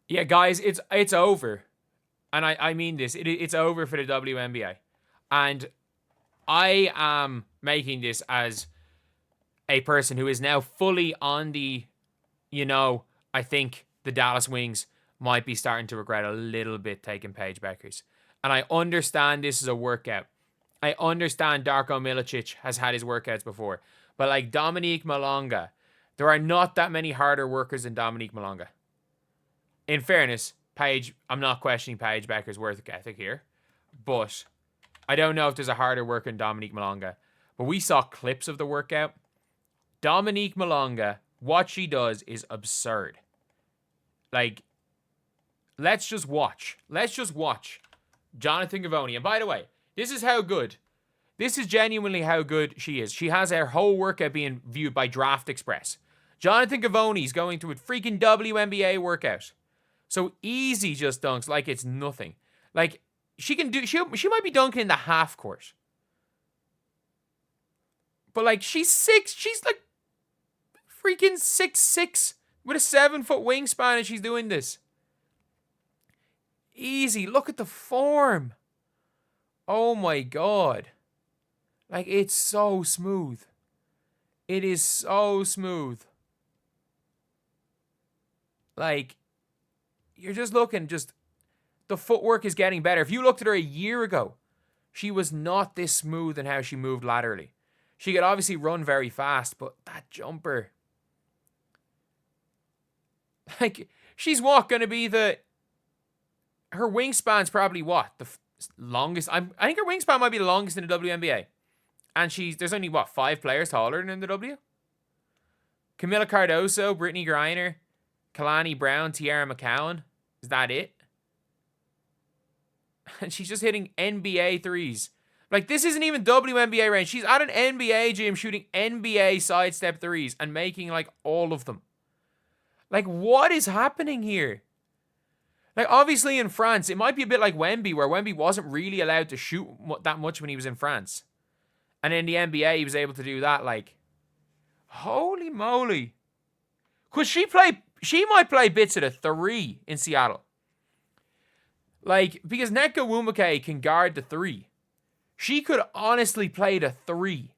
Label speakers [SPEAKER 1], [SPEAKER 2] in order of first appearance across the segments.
[SPEAKER 1] Yeah, guys, it's over. And I mean this. It's over for the WNBA. And I am making this as a person who is now fully on the, you know, I think the Dallas Wings might be starting to regret a little bit taking Paige Bueckers. And I understand this is a workout. I understand Darko Milicic has had his workouts before. But like Dominique Malonga, there are not that many harder workers than Dominique Malonga. In fairness, Paige, I'm not questioning Paige Bueckers' work ethic here, but I don't know if there's a harder worker than Dominique Malonga. But we saw clips of the workout. Dominique Malonga, what she does is absurd. Like, let's just watch. Let's just watch Jonathan Gavoni. And by the way, this is how good. This is genuinely how good she is. She has her whole workout being viewed by Draft Express. Jonathan Gavoni's going to a freaking WNBA workout. So easy just dunks like it's nothing. Like, she can do, she might be dunking in the half court. But like, she's like freaking 6'6" with a 7-foot wingspan and she's doing this. Easy. Look at the form. Oh my God. Like, it's so smooth. It is so smooth. Like, you're just looking, the footwork is getting better. If you looked at her a year ago, she was not this smooth in how she moved laterally. She could obviously run very fast, but that jumper. Like, she's what, going to be her wingspan's probably what? The longest? I think her wingspan might be the longest in the WNBA. And there's only, what, 5 players taller than in the W? Camila Cardoso, Brittany Griner, Kalani Brown, Tiara McCowan. Is that it? And she's just hitting NBA threes. Like, this isn't even WNBA range. She's at an NBA gym shooting NBA sidestep threes and making, like, all of them. Like, what is happening here? Like, obviously in France, it might be a bit like Wemby, where Wemby wasn't really allowed to shoot that much when he was in France. And in the NBA, he was able to do that. Like, holy moly. Could she might play bits of the 3 in Seattle. Like, because Nneka Nwumeke can guard the 3. She could honestly play the 3.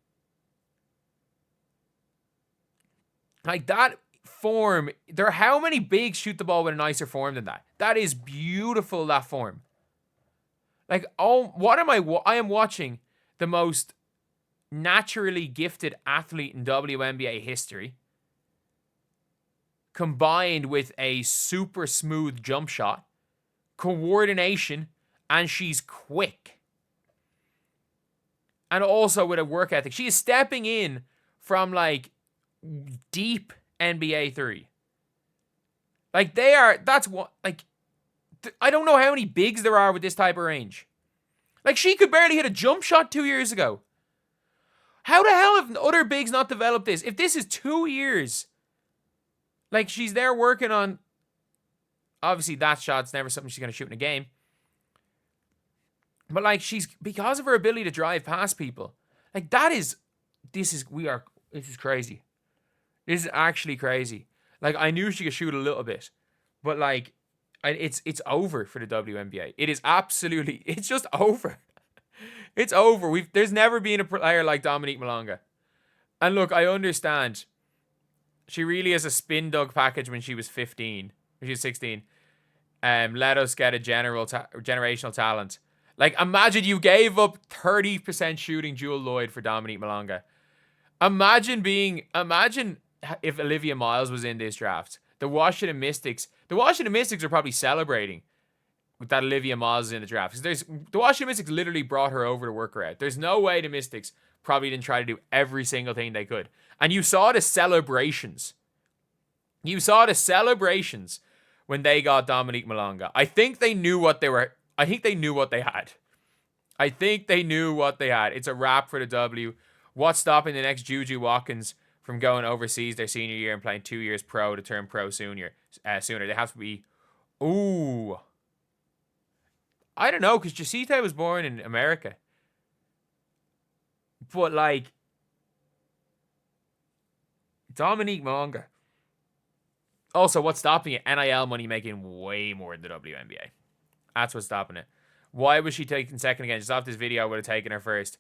[SPEAKER 1] Like, that form, how many bigs shoot the ball with a nicer form than that? That is beautiful, that form. Like, oh, I am watching the most naturally gifted athlete in WNBA history, combined with a super smooth jump shot, coordination, and she's quick. And also with a work ethic. She is stepping in from, like, deep NBA 3. Like, that's what, like, I don't know how many bigs there are with this type of range. Like, she could barely hit a jump shot 2 years ago. How the hell have other bigs not developed this? If this is 2 years, like, she's there working on, obviously that shot's never something she's going to shoot in a game. But, like, because of her ability to drive past people, like, this is crazy. This is actually crazy. Like, I knew she could shoot a little bit, but, like, it's over for the WNBA. It is absolutely, it's just over. It's over. There's never been a player like Dominique Malonga. And look, I understand. She really is a spin dug package when she was 15. When she was 16. Let us get a generational talent. Like, imagine you gave up 30% shooting Jewel Lloyd for Dominique Malonga. Imagine if Olivia Miles was in this draft. The Washington Mystics are probably celebrating that Olivia Miles is in the draft. Because the Washington Mystics literally brought her over to work her out. There's no way the Mystics probably didn't try to do every single thing they could. And you saw the celebrations. When they got Dominique Malonga. I think they knew what they had. I think they knew what they had. It's a wrap for the W. What's stopping the next Juju Watkins from going overseas their senior year and playing 2 years pro to turn pro sooner? They have to be... Ooh. I don't know, because Jacita was born in America. But, like, Dominique Malonga. Also, what's stopping it? NIL money making way more than the WNBA. That's what's stopping it. Why was she taking second again? Just off this video, I would have taken her first.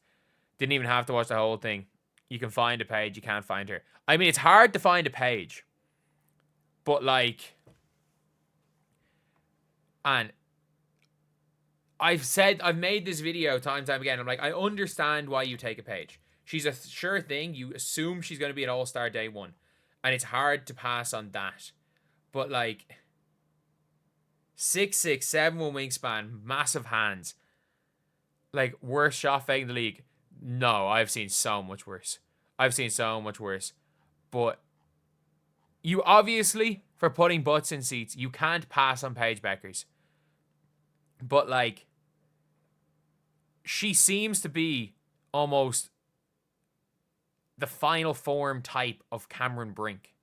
[SPEAKER 1] Didn't even have to watch the whole thing. You can find a Paige. You can't find her. I mean, it's hard to find a Paige. But, like... And... I've made this video time and time again. I'm like, I understand why you take a Paige. She's a sure thing. You assume she's going to be an all-star day one. And it's hard to pass on that. But, like... 6'6", 7'1" wingspan, massive hands. Like, worst shot fake in the league. No, I've seen so much worse. But you obviously, for putting butts in seats, you can't pass on Paige Bueckers. But, like, she seems to be almost the final form type of Cameron Brink.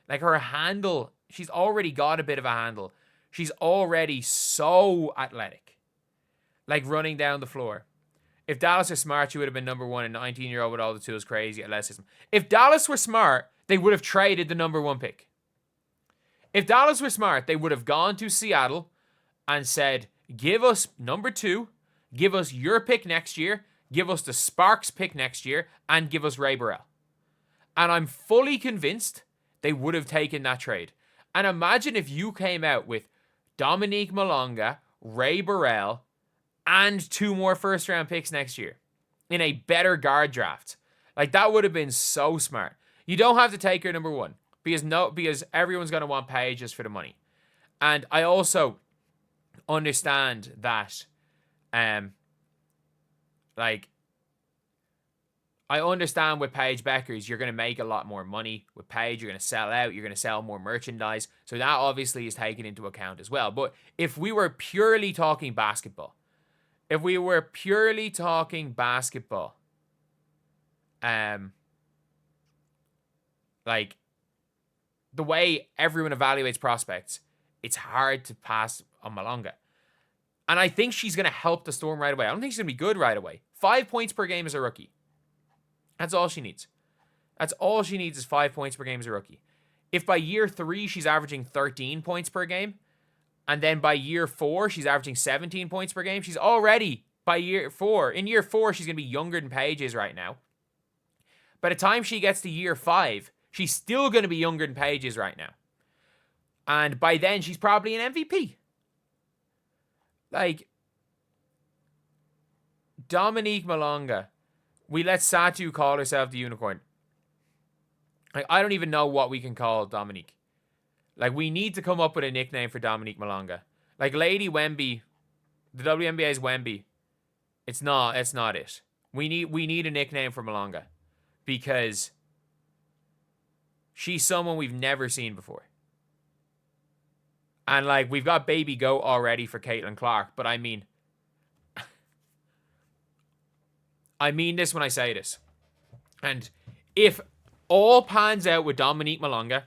[SPEAKER 1] Like, her handle, she's already got a bit of a handle. She's already so athletic. Like, running down the floor. If Dallas were smart, she would have been number one. A 19-year-old with all the tools, crazy athleticism. If Dallas were smart, they would have traded the number one pick. If Dallas were smart, they would have gone to Seattle and said, give us number 2, give us your pick next year, give us the Sparks pick next year, and give us Ray Burrell. And I'm fully convinced they would have taken that trade. And imagine if you came out with Dominique Malonga, Ray Burrell, and 2 more first-round picks next year in a better guard draft. Like, that would have been so smart. You don't have to take her number 1 because everyone's going to want Paige just for the money. And I also understand that, I understand with Paige Bueckers, you're going to make a lot more money. With Paige, you're going to sell out. You're going to sell more merchandise. So that obviously is taken into account as well. But if we were purely talking basketball, like, the way everyone evaluates prospects, it's hard to pass on Malonga. And I think she's going to help the Storm right away. I don't think she's going to be good right away. 5 points per game as a rookie. That's all she needs. That's all she needs is 5 points per game as a rookie. If by year 3 she's averaging 13 points per game, and then by year 4 she's averaging 17 points per game, she's already, by year 4, in year 4 she's going to be younger than Paige is right now. By the time she gets to year 5, she's still going to be younger than Paige is right now. And by then she's probably an MVP. Like, Dominique Malonga, we let Satu call herself the unicorn. Like, I don't even know what we can call Dominique. Like, we need to come up with a nickname for Dominique Malonga. Like, Lady Wemby, the WNBA's Wemby. It's not it. We need a nickname for Malonga. Because she's someone we've never seen before. And, like, we've got Baby Goat already for Caitlin Clark. But I mean this when I say this. And if all pans out with Dominique Malonga,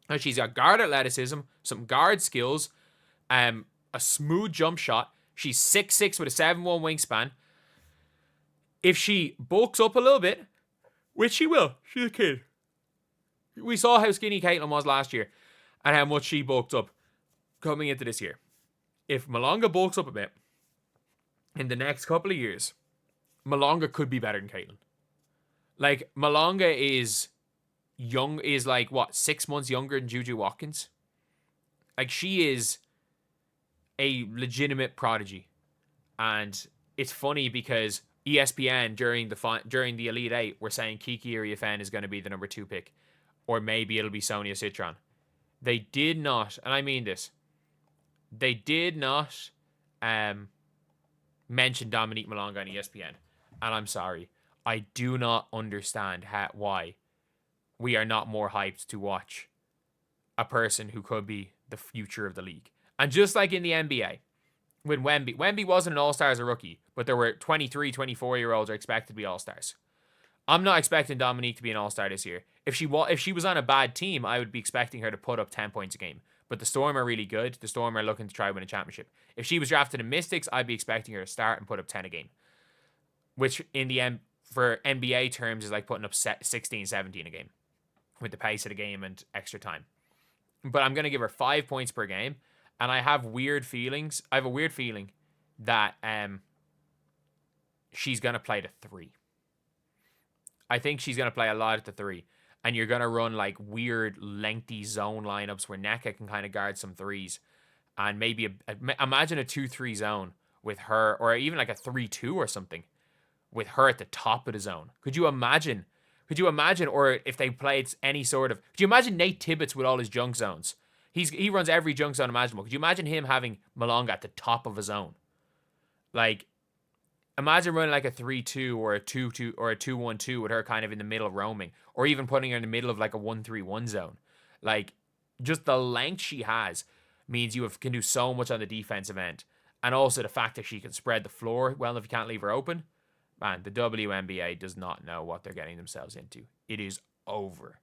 [SPEAKER 1] and she's got guard athleticism, some guard skills, a smooth jump shot, she's 6'6" with a 7'1" wingspan. If she bulks up a little bit, which she will, she's a kid. We saw how skinny Caitlin was last year and how much she bulked up coming into this year. If Malonga bulks up a bit in the next couple of years, Malonga could be better than Caitlin. Like, Malonga is young, is like, 6 months younger than Juju Watkins? Like, she is a legitimate prodigy. And it's funny because ESPN during the Elite 8 were saying Kiki Iriafen is going to be the number 2 pick. Or maybe it'll be Sonia Citron. They did not, and I mean this, they did not mention Dominique Malonga on ESPN. And I'm sorry. I do not understand why we are not more hyped to watch a person who could be the future of the league. And just like in the NBA, when Wemby wasn't an all-star as a rookie, but there were 23, 24-year-olds are expected to be all-stars. I'm not expecting Dominique to be an all-star this year. If she was on a bad team, I would be expecting her to put up 10 points a game. But the Storm are really good. The Storm are looking to try to win a championship. If she was drafted in Mystics, I'd be expecting her to start and put up 10 a game. Which, in the end, for NBA terms, is like putting up 16, 17 a game. With the pace of the game and extra time. but I'm going to give her 5 points per game. And I have weird feelings. I have a weird feeling that she's going to play the 3. I think she's going to play a lot at the 3. And you're going to run like weird, lengthy zone lineups where Nneka can kind of guard some threes. And maybe imagine a 2-3 zone with her, or even like a 3-2 or something with her at the top of the zone. Could you imagine? Or if they played any sort of, could you imagine Nate Tibbetts with all his junk zones? He runs every junk zone imaginable. Could you imagine him having Malonga at the top of a zone? Like, imagine running like a 3-2 or a 2-2 or a 2-1-2 with her kind of in the middle roaming, or even putting her in the middle of like a 1-3-1 zone. Like, just the length she has means you can do so much on the defensive end. And also the fact that she can spread the floor well if you can't leave her open. Man, the WNBA does not know what they're getting themselves into. It is over.